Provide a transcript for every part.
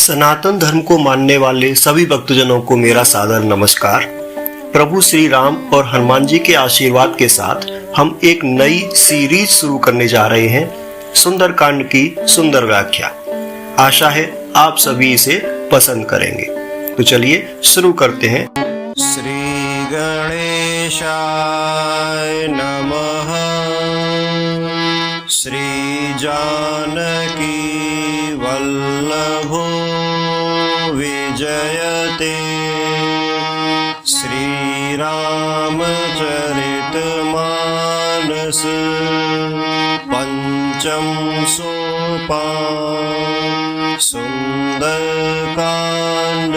सनातन धर्म को मानने वाले सभी भक्तजनों को मेरा सादर नमस्कार। प्रभु श्री राम और हनुमान जी के आशीर्वाद के साथ हम एक नई सीरीज शुरू करने जा रहे हैं, सुंदरकांड की सुंदर व्याख्या। आशा है आप सभी इसे पसंद करेंगे। तो चलिए शुरू करते हैं। श्री गणेशाय नमः। श्री जानकी वल्लभो विजयते। श्री रामचरितमानस पंचम सोपान सुंदरकांड।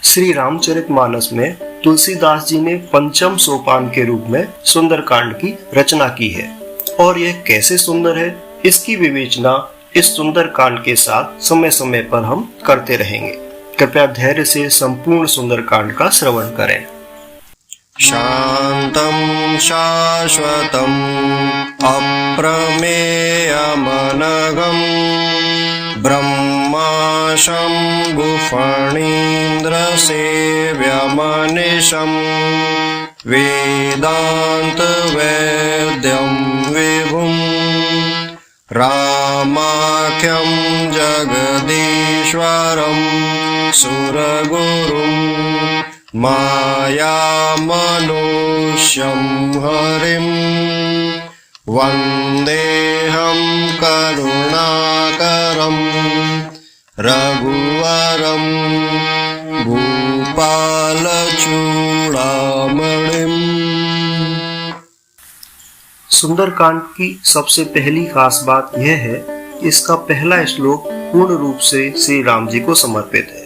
श्री रामचरितमानस में तुलसीदास जी ने पंचम सोपान के रूप में सुंदरकांड की रचना की है और यह कैसे सुंदर है, इसकी विवेचना इस सुंदरकांड के साथ समय समय पर हम करते रहेंगे। कृपया धैर्य से संपूर्ण सुंदरकांड का श्रवण करें। शांतं शाश्वतं अप्रमेयमनघं ब्रह्मा शम्भुफणीन्द्रसेव्यमनिशं वेदान्तवेद्यं विभुं रामाख्यं जगदीश्वरं सुरगुरुं मायामनुष्यं हरिं वन्देऽहं करुणाकरं रघुवरं भूपालचूडामणिम्। सुंदरकांड की सबसे पहली खास बात यह है कि इसका पहला श्लोक पूर्ण रूप से श्री राम जी को समर्पित है।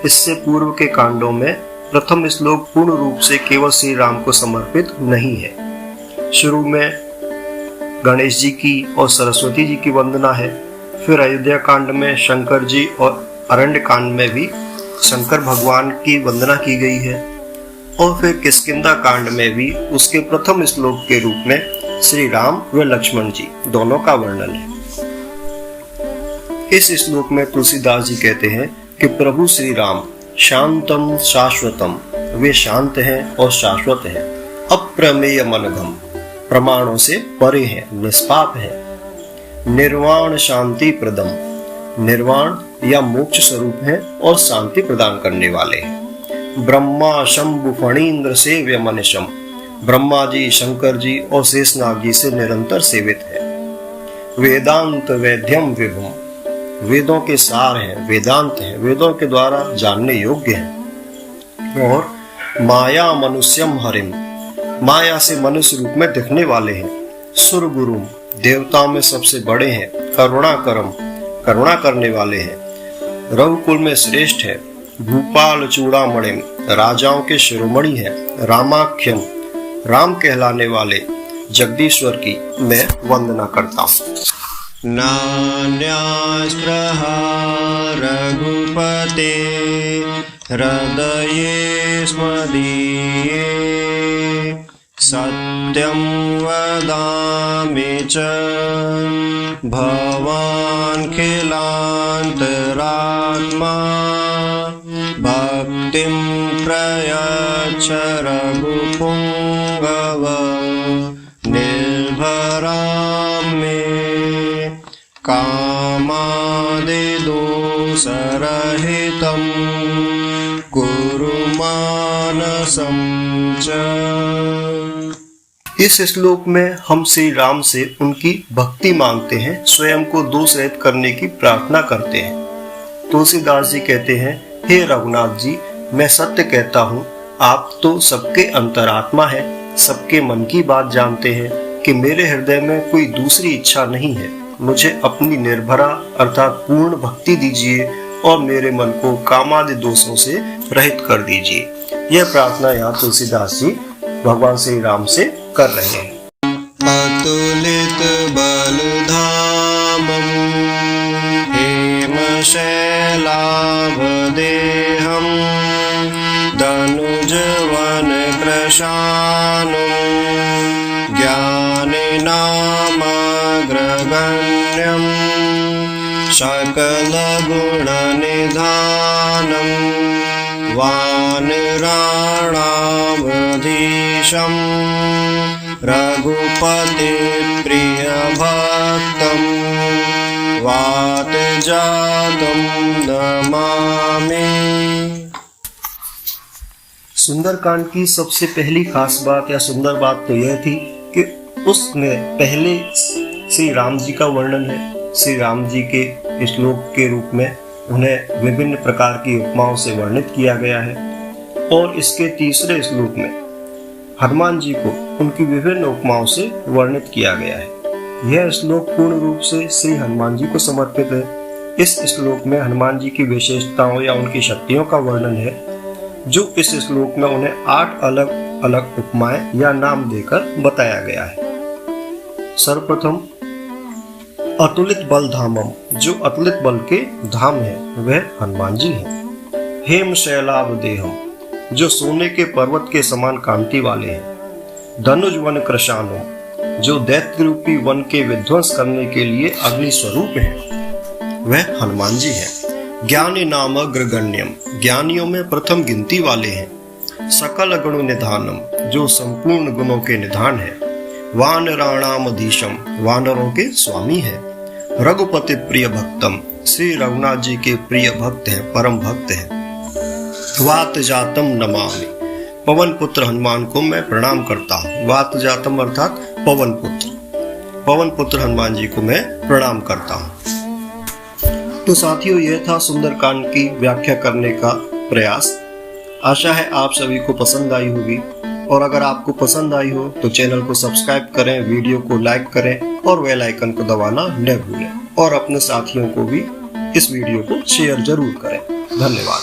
इससे पूर्व के कांडों में प्रथम श्लोक पूर्ण रूप से केवल श्री राम को समर्पित नहीं है। शुरू में गणेश जी की और सरस्वती जी की वंदना है। फिर अयोध्या कांड में शंकर जी और अरण्य कांड में भी शंकर भगवान की वंदना की गई है और फिर किष्किंधा कांड में भी उसके प्रथम श्लोक के रूप में श्री राम व लक्ष्मण जी दोनों का वर्णन है। इस श्लोक में तुलसीदास जी कहते हैं कि प्रभु श्री राम शांतम शाश्वतम, वे शांत हैं और शाश्वत हैं। अप्रमेय मनघम, प्रमाणों से परे हैं, निष्पाप हैं। निर्वाण शांति प्रदम, निर्वाण या मोक्ष स्वरूप है और शांति प्रदान करने वाले हैं। ब्रह्मा शंभु फणीन्द्र सेव्य मनिशम, ब्रह्मा जी, शंकर जी और शेषनाग जी से निरंतर सेवित है। वेदांत वेद्यम विभुम, वेदों के सार हैं, वेदांत हैं, वेदों के द्वारा जानने योग्य हैं। और माया मनुष्यम हरिम, माया से मनुष्य रूप में दिखने वाले हैं। सुर गुरुम, देवताओं में सबसे बड़े हैं। करुणाकरम, करुणा करने वाले हैं। रघुकुल में श्रेष्ठ है। भूपाल चूड़ामणिम, राजाओं के शिरोमणि है। रामाख्यम, राम कहलाने वाले जगदीश्वर की मैं वंदना करता हूँ। नान्यास्पृहा रघुपते हृदये स्मदीये सत्यं वदामि च भवान् खिलान्तरात्मा भक्तिं प्रयच्छ रघुपुङ्गव निर्भरां मे कामादिदोषरहितं कुरु मानसं च। इस श्लोक में हम श्री राम से उनकी भक्ति मांगते हैं, स्वयं को दोष रहित करने की प्रार्थना करते हैं। तुलसीदास जी कहते हैं, हे रघुनाथ जी, मैं सत्य कहता हूँ, आप तो सबके अंतरात्मा है, सबके मन की बात जानते हैं कि मेरे हृदय में कोई दूसरी इच्छा नहीं है। मुझे अपनी निर्भरा अर्थात पूर्ण भक्ति दीजिए और मेरे मन को कामादि दोषों से रहित कर दीजिए। यह प्रार्थना यहाँ तुलसीदास जी भगवान श्री राम से कर रहे हैं। अतुलित बलधामं हेमशैलाभदेहं धनुजवन कृशानुं ज्ञानिनामाग्रगण्यं सकलगुणनिधानम् सकलगुणनिधानं वानराणामधीशं रघुपतिप्रियभक्तं वातजातं नमामि। सुंदरकांड की सबसे पहली खास बात या सुंदर बात तो यह थी कि उसमें पहले श्री राम जी का वर्णन है। श्री राम जी के श्लोक के रूप में उन्हें विभिन्न प्रकार की उपमाओं से वर्णित किया गया है और इसके तीसरे श्लोक में हनुमान जी को उनकी विभिन्न उपमाओं से वर्णित किया गया है। यह श्लोक पूर्ण रूप से श्री हनुमान जी को समर्पित है। इस श्लोक में हनुमान जी की विशेषताओं या उनकी शक्तियों का वर्णन है, जो इस श्लोक में उन्हें 8 अलग अलग उपमाएं या नाम देकर बताया गया है। सर्वप्रथम अतुलित बल धामम, जो अतुलित बल के धाम है वह हनुमान जी है। हेम शैलाभ देहम, जो सोने के पर्वत के समान कांति वाले हैं। धनुज वन कृशानो, जो दैत्य रूपी वन के विध्वंस करने के लिए अग्नि स्वरूप है वह हनुमान जी है। ज्ञानी नाम अग्रगण्यम, ज्ञानियों में प्रथम गिनती वाले हैं। सकल गुण निधानम, जो संपूर्ण गुणों के निधान है। वानराणामधीशम, वानरों के स्वामी है। रघुपति प्रिय भक्तम, श्री रघुनाथ जी के प्रिय भक्त हैं, परम भक्त हैं। वात जातम नमामि, पवन पुत्र हनुमान को मैं प्रणाम करता हूँ। वात जातम अर्थात पवन पुत्र हनुमान जी को मैं प्रणाम करता हूँ। तो साथियों, यह था सुंदरकांड की व्याख्या करने का प्रयास। आशा है आप सभी को पसंद आई होगी, और अगर आपको पसंद आई हो तो चैनल को सब्सक्राइब करें, वीडियो को लाइक करें और बेल आइकन को दबाना न भूलें, और अपने साथियों को भी इस वीडियो को शेयर जरूर करें। धन्यवाद।